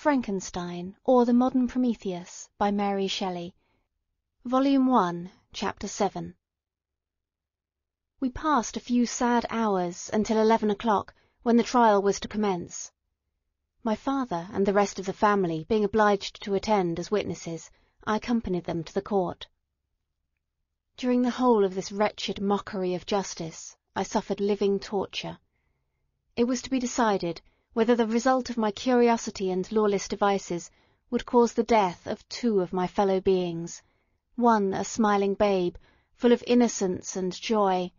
Frankenstein, or the Modern Prometheus, by Mary Shelley. Volume 1, Chapter 7. We passed a few sad hours until 11 o'clock, when the trial was to commence. My father and the rest of the family being obliged to attend as witnesses, I accompanied them to the court. During the whole of this wretched mockery of justice, I suffered living torture. It was to be decided whether the result of my curiosity and lawless devices would cause the death of two of my fellow beings, one a smiling babe, full of innocence and joy,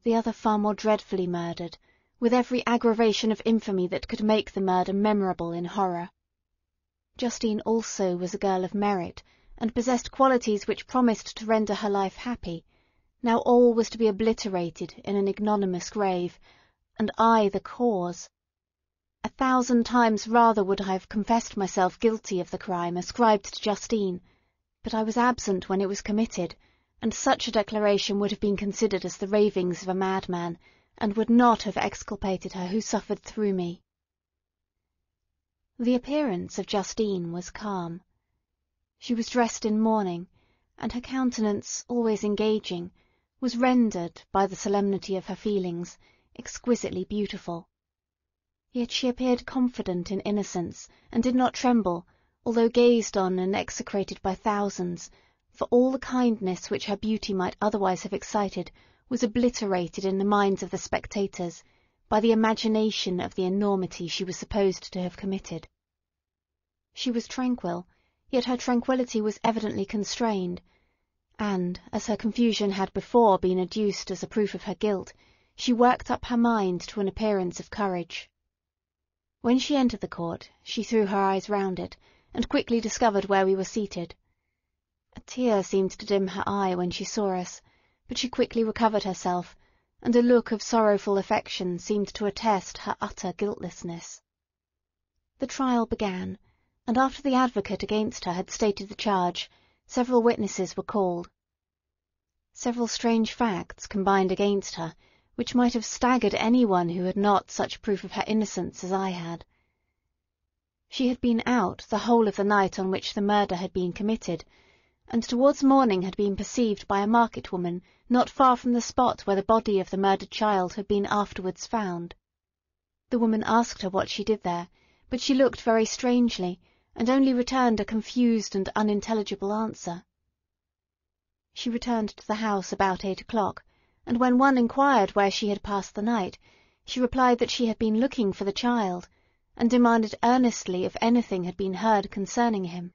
the other far more dreadfully murdered, with every aggravation of infamy that could make the murder memorable in horror. Justine also was a girl of merit, and possessed qualities which promised to render her life happy. Now all was to be obliterated in an ignominious grave, and I the cause. 1,000 times rather would I have confessed myself guilty of the crime ascribed to Justine, but I was absent when it was committed, and such a declaration would have been considered as the ravings of a madman, and would not have exculpated her who suffered through me. The appearance of Justine was calm. She was dressed in mourning, and her countenance, always engaging, was rendered, by the solemnity of her feelings, exquisitely beautiful. Yet she appeared confident in innocence, and did not tremble, although gazed on and execrated by thousands, for all the kindness which her beauty might otherwise have excited was obliterated in the minds of the spectators by the imagination of the enormity she was supposed to have committed. She was tranquil, yet her tranquillity was evidently constrained, and, as her confusion had before been adduced as a proof of her guilt, she worked up her mind to an appearance of courage. When she entered the court, she threw her eyes round it, and quickly discovered where we were seated. A tear seemed to dim her eye when she saw us, but she quickly recovered herself, and a look of sorrowful affection seemed to attest her utter guiltlessness. The trial began, and after the advocate against her had stated the charge, several witnesses were called. Several strange facts combined against her, which might have staggered anyone who had not such proof of her innocence as I had. She had been out the whole of the night on which the murder had been committed, and towards morning had been perceived by a market woman not far from the spot where the body of the murdered child had been afterwards found. The woman asked her what she did there, but she looked very strangely, and only returned a confused and unintelligible answer. She returned to the house about 8 o'clock, and when one inquired where she had passed the night, she replied that she had been looking for the child, and demanded earnestly if anything had been heard concerning him.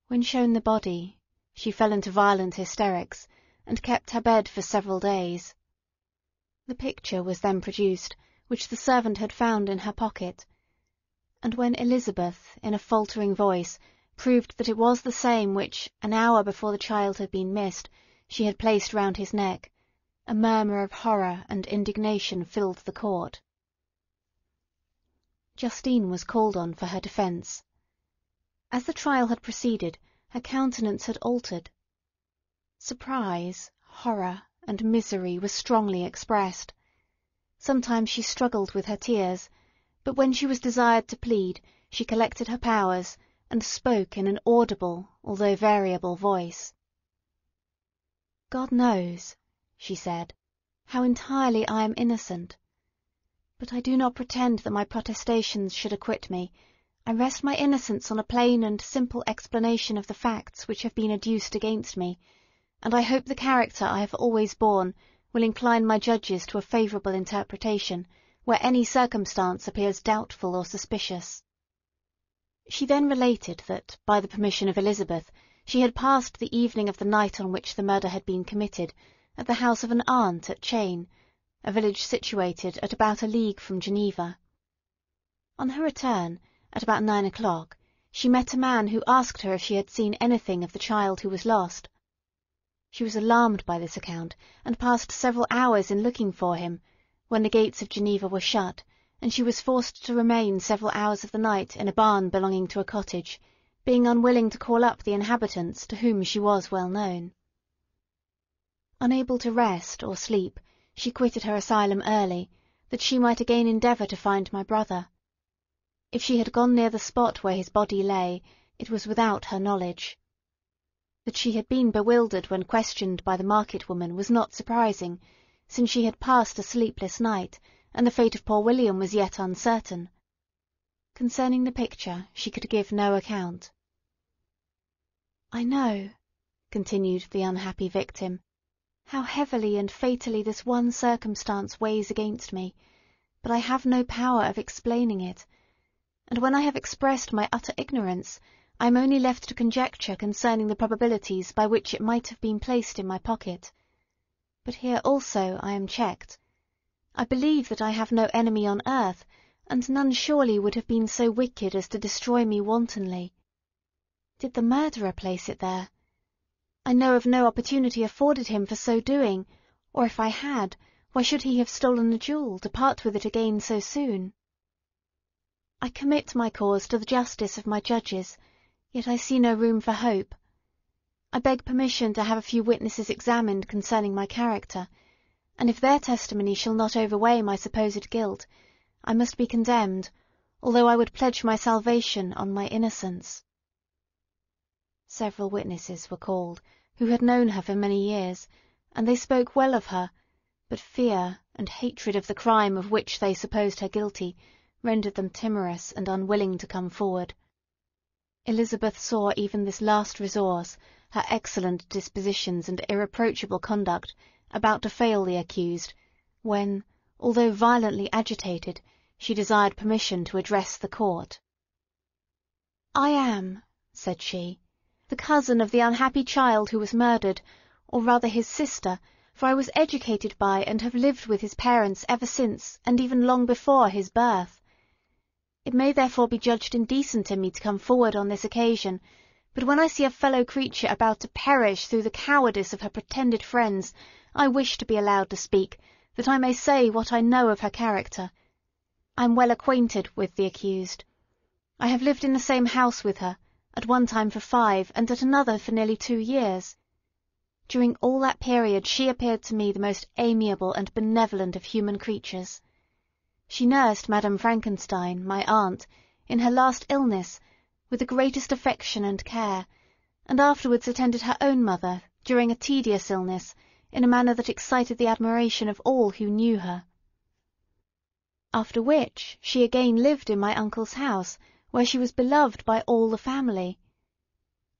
When shown the body, she fell into violent hysterics, and kept her bed for several days. The picture was then produced, which the servant had found in her pocket, and when Elizabeth, in a faltering voice, proved that it was the same which, an hour before the child had been missed, she had placed round his neck, a murmur of horror and indignation filled the court. Justine was called on for her defence. As the trial had proceeded, her countenance had altered. Surprise, horror, and misery were strongly expressed. Sometimes she struggled with her tears, but when she was desired to plead, she collected her powers, and spoke in an audible, although variable voice. "God knows," she said, "how entirely I am innocent. But I do not pretend that my protestations should acquit me. I rest my innocence on a plain and simple explanation of the facts which have been adduced against me, and I hope the character I have always borne will incline my judges to a favourable interpretation, where any circumstance appears doubtful or suspicious." She then related that, by the permission of Elizabeth, she had passed the evening of the night on which the murder had been committed at the house of an aunt at Cheyne, a village situated at about a league from Geneva. On her return, at about 9 o'clock, she met a man who asked her if she had seen anything of the child who was lost. She was alarmed by this account, and passed several hours in looking for him, when the gates of Geneva were shut, and she was forced to remain several hours of the night in a barn belonging to a cottage, being unwilling to call up the inhabitants to whom she was well known. Unable to rest or sleep, she quitted her asylum early, that she might again endeavour to find my brother. If she had gone near the spot where his body lay, it was without her knowledge. That she had been bewildered when questioned by the market woman was not surprising, since she had passed a sleepless night, and the fate of poor William was yet uncertain. Concerning the picture she could give no account. "I know," continued the unhappy victim, "how heavily and fatally this one circumstance weighs against me, but I have no power of explaining it, and when I have expressed my utter ignorance, I am only left to conjecture concerning the probabilities by which it might have been placed in my pocket. But here also I am checked. I believe that I have no enemy on earth, and none surely would have been so wicked as to destroy me wantonly. Did the murderer place it there? I know of no opportunity afforded him for so doing, or if I had, why should he have stolen a jewel to part with it again so soon? I commit my cause to the justice of my judges, yet I see no room for hope. I beg permission to have a few witnesses examined concerning my character, and if their testimony shall not overweigh my supposed guilt, I must be condemned, although I would pledge my salvation on my innocence." Several witnesses were called, who had known her for many years, and they spoke well of her, but fear and hatred of the crime of which they supposed her guilty rendered them timorous and unwilling to come forward. Elizabeth saw even this last resource, her excellent dispositions and irreproachable conduct, about to fail the accused, when, although violently agitated, she desired permission to address the court. "I am," said she, "the cousin of the unhappy child who was murdered, or rather his sister, for I was educated by and have lived with his parents ever since, and even long before, his birth. It may therefore be judged indecent in me to come forward on this occasion, but when I see a fellow creature about to perish through the cowardice of her pretended friends, I wish to be allowed to speak, that I may say what I know of her character. I am well acquainted with the accused. I have lived in the same house with her, at one time for 5, and at another for nearly 2 years. During all that period she appeared to me the most amiable and benevolent of human creatures. She nursed Madame Frankenstein, my aunt, in her last illness, with the greatest affection and care, and afterwards attended her own mother, during a tedious illness, in a manner that excited the admiration of all who knew her. After which she again lived in my uncle's house, where she was beloved by all the family.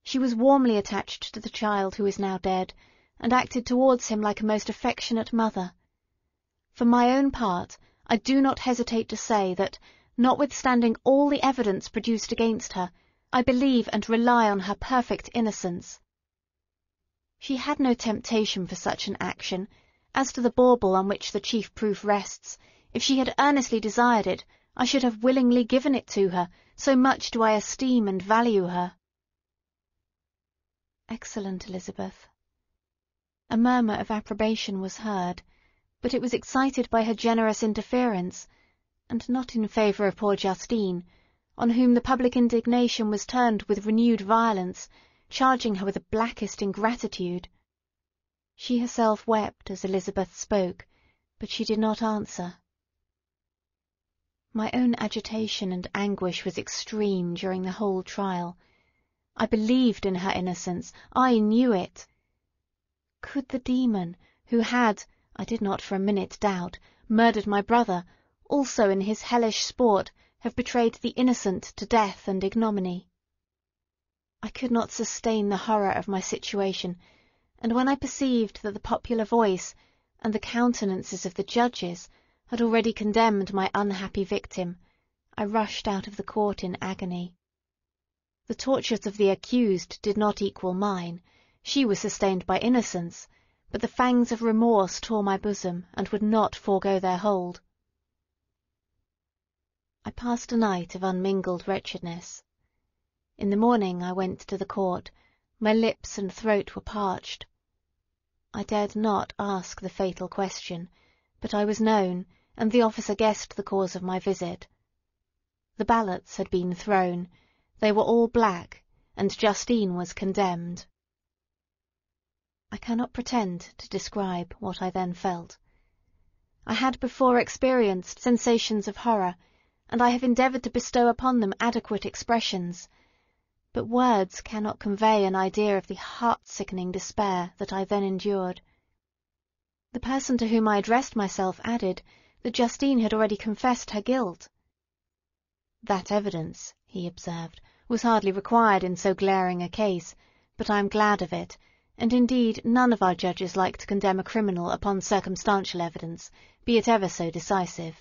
She was warmly attached to the child who is now dead, and acted towards him like a most affectionate mother. For my own part, I do not hesitate to say that, notwithstanding all the evidence produced against her, I believe and rely on her perfect innocence. She had no temptation for such an action. As to the bauble on which the chief proof rests, if she had earnestly desired it, I should have willingly given it to her, so much do I esteem and value her." Excellent Elizabeth. A murmur of approbation was heard, but it was excited by her generous interference, and not in favour of poor Justine, on whom the public indignation was turned with renewed violence, charging her with the blackest ingratitude. She herself wept as Elizabeth spoke, but she did not answer. My own agitation and anguish was extreme during the whole trial. I believed in her innocence, I knew it. Could the demon, who had, I did not for a minute doubt, murdered my brother, also in his hellish sport have betrayed the innocent to death and ignominy? I could not sustain the horror of my situation, and when I perceived that the popular voice and the countenances of the judges had already condemned my unhappy victim, I rushed out of the court in agony. The tortures of the accused did not equal mine. She was sustained by innocence, but the fangs of remorse tore my bosom, and would not forego their hold. I passed a night of unmingled wretchedness. In the morning I went to the court. My lips and throat were parched. I dared not ask the fatal question, but I was known, and the officer guessed the cause of my visit. The ballots had been thrown. They were all black, and Justine was condemned. I cannot pretend to describe what I then felt. I had before experienced sensations of horror, and I have endeavoured to bestow upon them adequate expressions. But words cannot convey an idea of the heart-sickening despair that I then endured. The person to whom I addressed myself added that Justine had already confessed her guilt. "That evidence," he observed, "was hardly required in so glaring a case, but I am glad of it, and indeed none of our judges like to condemn a criminal upon circumstantial evidence, be it ever so decisive."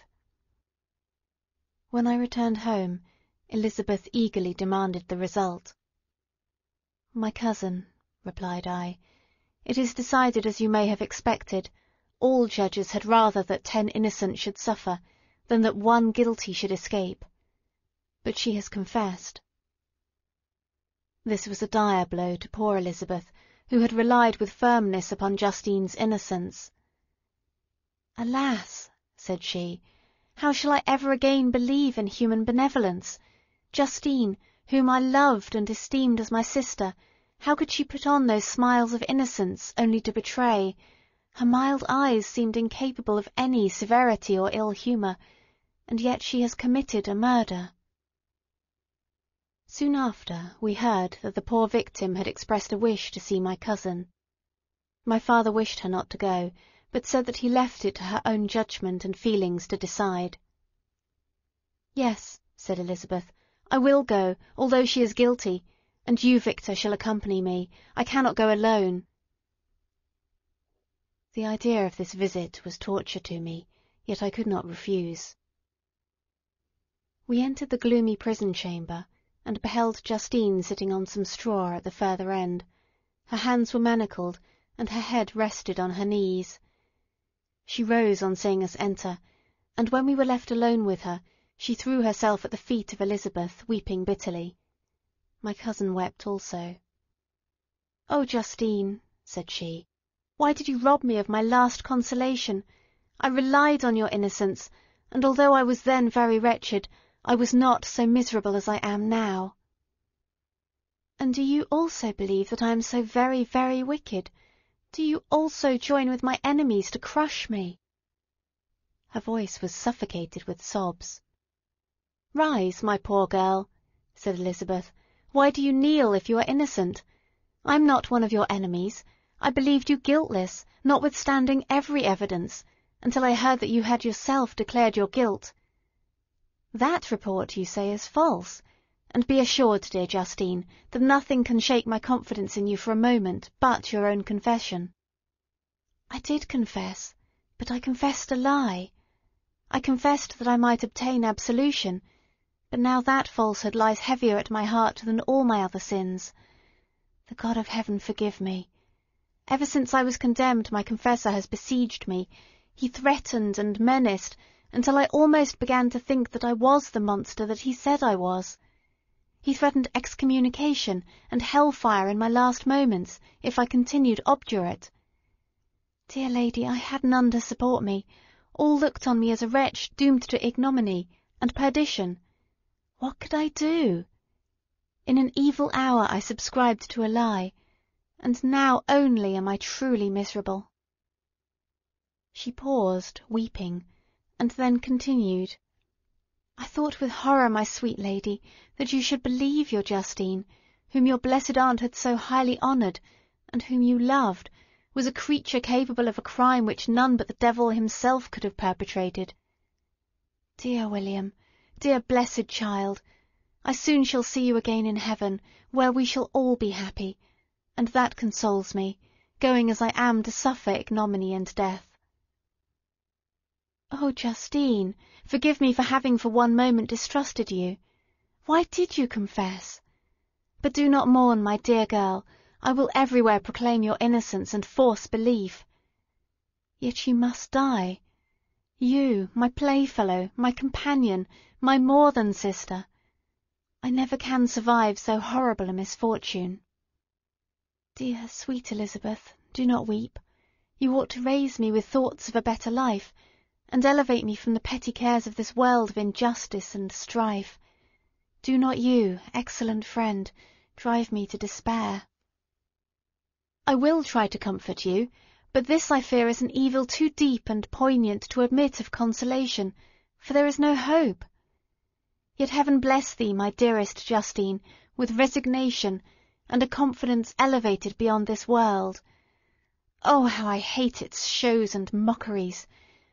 When I returned home, Elizabeth eagerly demanded the result. "My cousin," replied I, "it is decided as you may have expected. All judges had rather that 10 innocent should suffer, than that 1 guilty should escape. But she has confessed." This was a dire blow to poor Elizabeth, who had relied with firmness upon Justine's innocence. "Alas!" said she, "how shall I ever again believe in human benevolence? Justine, whom I loved and esteemed as my sister, how could she put on those smiles of innocence only to betray? Her mild eyes seemed incapable of any severity or ill humour, and yet she has committed a murder." Soon after we heard that the poor victim had expressed a wish to see my cousin. My father wished her not to go, but said that he left it to her own judgment and feelings to decide. "Yes," said Elizabeth, "I will go, although she is guilty, and you, Victor, shall accompany me. I cannot go alone." The idea of this visit was torture to me, yet I could not refuse. We entered the gloomy prison chamber, and beheld Justine sitting on some straw at the further end. Her hands were manacled, and her head rested on her knees. She rose on seeing us enter, and when we were left alone with her, she threw herself at the feet of Elizabeth, weeping bitterly. My cousin wept also. "Oh, Justine," said she, "why did you rob me of my last consolation? I relied on your innocence, and although I was then very wretched, I was not so miserable as I am now." "And do you also believe that I am so very, very wicked? Do you also join with my enemies to crush me?" Her voice was suffocated with sobs. "Rise, my poor girl," said Elizabeth. "Why do you kneel if you are innocent? I am not one of your enemies. I believed you guiltless, notwithstanding every evidence, until I heard that you had yourself declared your guilt. That report, you say, is false, and be assured, dear Justine, that nothing can shake my confidence in you for a moment but your own confession." "I did confess, but I confessed a lie. I confessed that I might obtain absolution, but now that falsehood lies heavier at my heart than all my other sins. The God of heaven forgive me. Ever since I was condemned, my confessor has besieged me. He threatened and menaced, until I almost began to think that I was the monster that he said I was. He threatened excommunication and hell-fire in my last moments, if I continued obdurate. Dear lady, I had none to support me. All looked on me as a wretch doomed to ignominy and perdition. What could I do? In an evil hour I subscribed to a lie, and now only am I truly miserable." She paused, weeping, and then continued, "I thought with horror, my sweet lady, that you should believe your Justine, whom your blessed aunt had so highly honoured, and whom you loved, was a creature capable of a crime which none but the devil himself could have perpetrated. Dear William, dear blessed child, I soon shall see you again in heaven, where we shall all be happy, and that consoles me, going as I am to suffer ignominy and death." "Oh, Justine, forgive me for having for one moment distrusted you. Why did you confess? But do not mourn, my dear girl, I will everywhere proclaim your innocence and force belief. Yet you must die. You, my playfellow, my companion, my more than sister. I never can survive so horrible a misfortune. Dear, sweet Elizabeth, do not weep. You ought to raise me with thoughts of a better life, and elevate me from the petty cares of this world of injustice and strife. Do not you, excellent friend, drive me to despair." "I will try to comfort you, but this I fear is an evil too deep and poignant to admit of consolation, for there is no hope. Yet heaven bless thee, my dearest Justine, with resignation, and a confidence elevated beyond this world. Oh, how I hate its shows and mockeries!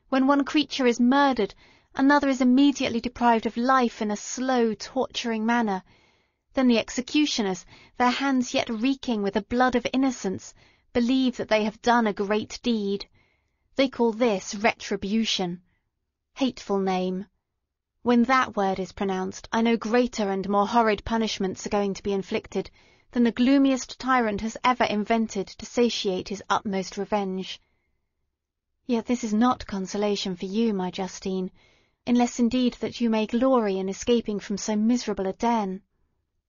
When one creature is murdered, another is immediately deprived of life in a slow, torturing manner. Then the executioners, their hands yet reeking with the blood of innocence, believe that they have done a great deed. They call this retribution. Hateful name! When that word is pronounced, I know greater and more horrid punishments are going to be inflicted than the gloomiest tyrant has ever invented to satiate his utmost revenge. Yet this is not consolation for you, my Justine, unless indeed that you may glory in escaping from so miserable a den.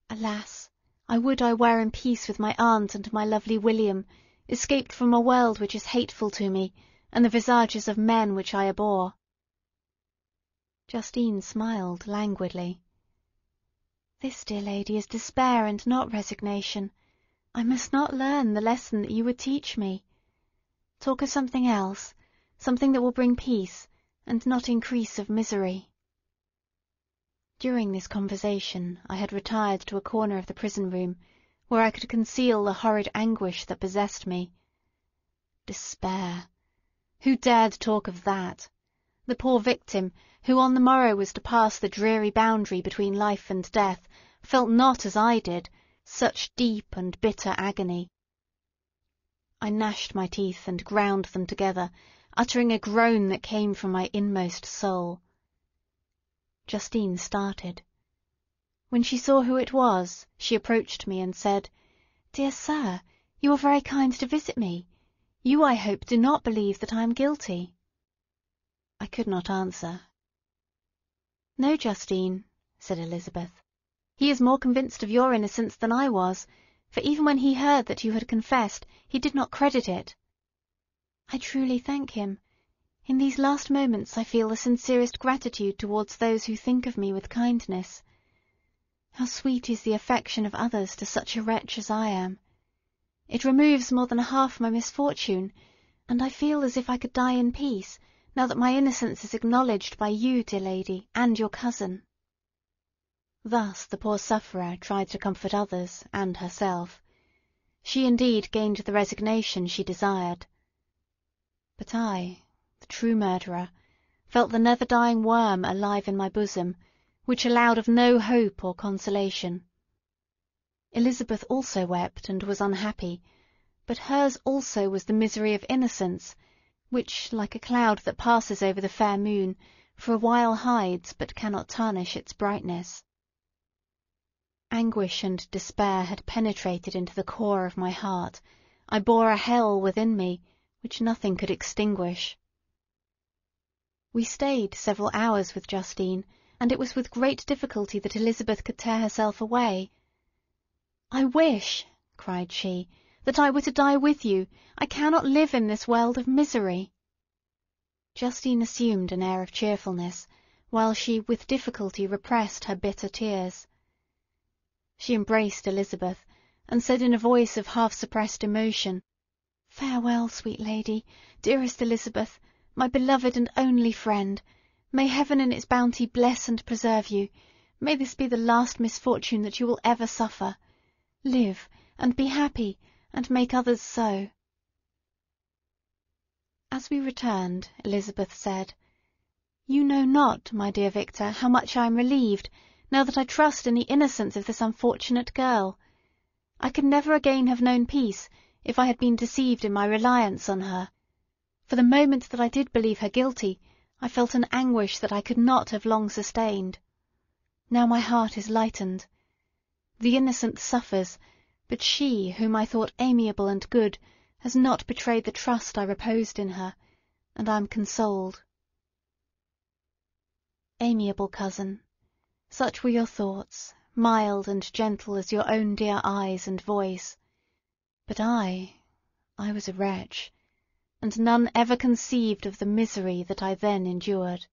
Alas! I would I were in peace with my aunt and my lovely William, escaped from a world which is hateful to me, and the visages of men which I abhor. Justine smiled languidly. This, dear lady, is despair and not resignation. I must not learn the lesson that you would teach me. Talk of something else, something that will bring peace, and not increase of misery. During this conversation I had retired to a corner of the prison-room, where I could conceal the horrid anguish that possessed me. Despair! Who dared talk of that? The poor victim, who on the morrow was to pass the dreary boundary between life and death, felt not, as I did, such deep and bitter agony. I gnashed my teeth and ground them together, uttering a groan that came from my inmost soul. Justine started. When she saw who it was, she approached me and said, "Dear sir, you are very kind to visit me. You, I hope, do not believe that I am guilty." I could not answer. "No, Justine," said Elizabeth. "He is more convinced of your innocence than I was, for even when he heard that you had confessed, he did not credit it." "I truly thank him. In these last moments I feel the sincerest gratitude towards those who think of me with kindness. How sweet is the affection of others to such a wretch as I am! It removes more than half my misfortune, and I feel as if I could die in peace, now that my innocence is acknowledged by you, dear lady, and your cousin." Thus the poor sufferer tried to comfort others and herself. She indeed gained the resignation she desired. But I, the true murderer, felt the never-dying worm alive in my bosom, which allowed of no hope or consolation. Elizabeth also wept and was unhappy, but hers also was the misery of innocence, which, like a cloud that passes over the fair moon, for a while hides but cannot tarnish its brightness. Anguish and despair had penetrated into the core of my heart. I bore a hell within me, which nothing could extinguish. We stayed several hours with Justine, and it was with great difficulty that Elizabeth could tear herself away. "I wish," cried she, "that I were to die with you. I cannot live in this world of misery." Justine assumed an air of cheerfulness, while she with difficulty repressed her bitter tears. She embraced Elizabeth, and said in a voice of half-suppressed emotion, "Farewell, sweet lady, dearest Elizabeth, my beloved and only friend. May heaven in its bounty bless and preserve you. May this be the last misfortune that you will ever suffer. Live, and be happy, and make others so." As we returned, Elizabeth said, "You know not, my dear Victor, how much I am relieved, now that I trust in the innocence of this unfortunate girl. I could never again have known peace if I had been deceived in my reliance on her. For the moment that I did believe her guilty, I felt an anguish that I could not have long sustained. Now my heart is lightened. The innocent suffers, but she, whom I thought amiable and good, has not betrayed the trust I reposed in her, and I am consoled." Amiable cousin, such were your thoughts, mild and gentle as your own dear eyes and voice. But I was a wretch, and none ever conceived of the misery that I then endured.